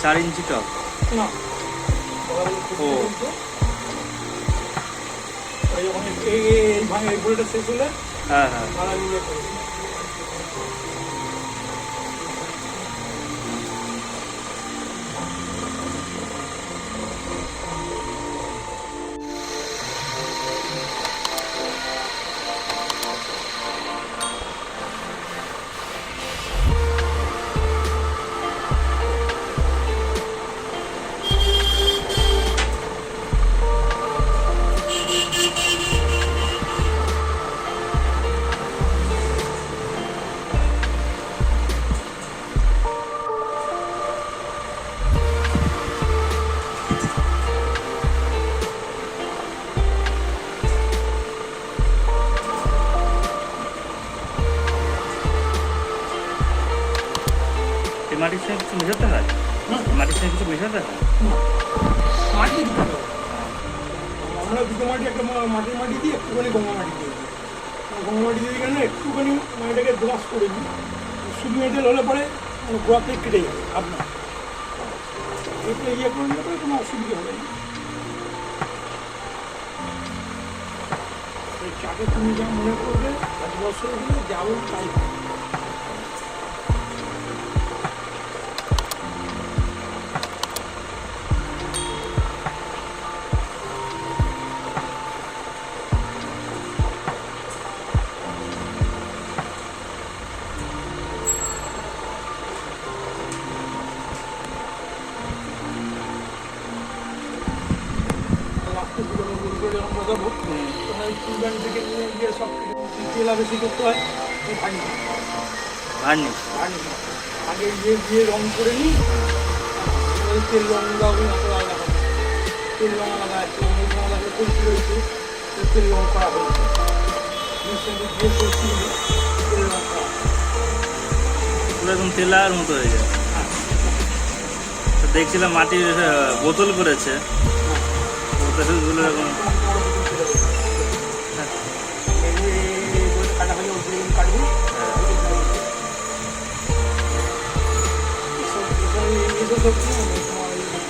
4 इंची टप না ও এই ভাঙে এই বলটা শেষ হলে হ্যাঁ হ্যাঁ তারা নিয়ে করে মাটির সঙ্গে কিছু মেশাতে হয় মাটির সঙ্গে কিছু মেশাতে হয় মাটি দিতে হবে। আমরা দুটো মাটি একটা মাটির মাটি দিয়ে একটুখানি গঙ্গা মাটি দিয়ে দিই। গঙ্গা মাটি দিয়ে কেন একটুখানি এটাকে দোয়াশ করে দিই শুধু এঁটেল হলে পরে গোড়াতে কেটে যাবে আপনার এটা ইয়ে করে নিলে পরে কোনো অসুবিধা হবে না। এই চাকে তুমি যা মনে করবে 5 বছর হলে যাও তাই হবে। তেলা বেশি করতে হয় ভাঙি ভার্নিশ ভাঙি আগে ইয়ে দিয়ে রং করে নিই তেল রং লাগাবো আলাদা হবে তেল রং আলাদা আছে অনেক রং আলাদা কলসি রয়েছে তেল রং করা হয়েছে দিয়ে কলসি নিয়ে তেল রং করা পুরো একদম তেলার মতো হয়ে যায় তো দেখছিলাম মাটির বোতল করেছে বোতলগুলো এরকম কাটা হলে ওই কাটবো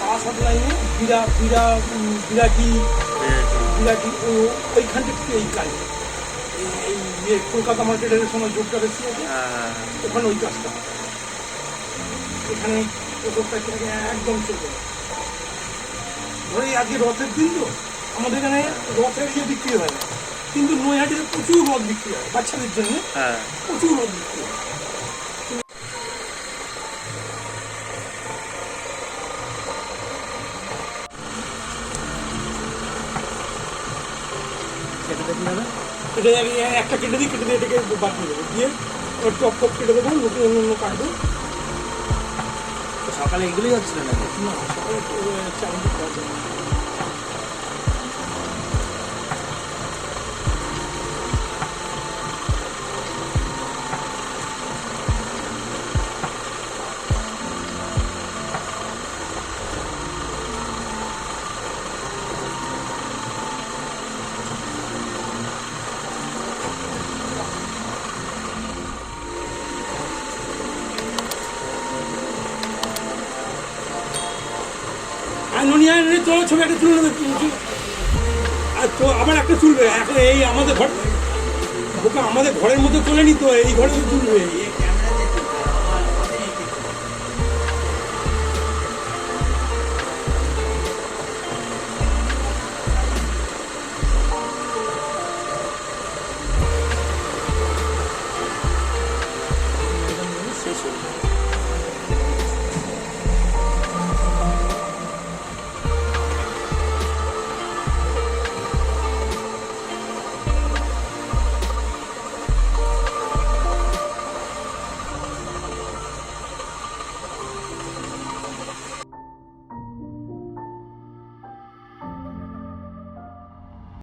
পাঁচ লাইনে বিরাটি ওইখান থেকে এই কাজ এই কলকাতা মার্কেটের সময় জোরটা বেশি আছে ওখানে ওই কাজটা এখানে ওষুধটা একদম চলবে ধরে আজকে রথের দিন তো আমাদের এখানে রথের ইয়ে বিক্রি হয় না কিন্তু নৈহাটিতে প্রচুর রথ বিক্রি হয় বাচ্চাদের জন্য প্রচুর রথ বিক্রি হয় এটা একটা কেটে দিই এটাকে বাদ দিয়ে দেবো দিয়ে ওর টপ টপ কেটে দেবো নতুন অন্য কাটবো সকালে এগুলোই হচ্ছিল না সকালে চাকরি করা যায় চলো ছবি একটা তুলে নেবে আর তো আবার একটা তুলবে এখন এই আমাদের ঘর আমাদের ঘরের মধ্যে তোলেনি তো এই ঘরে তুলবে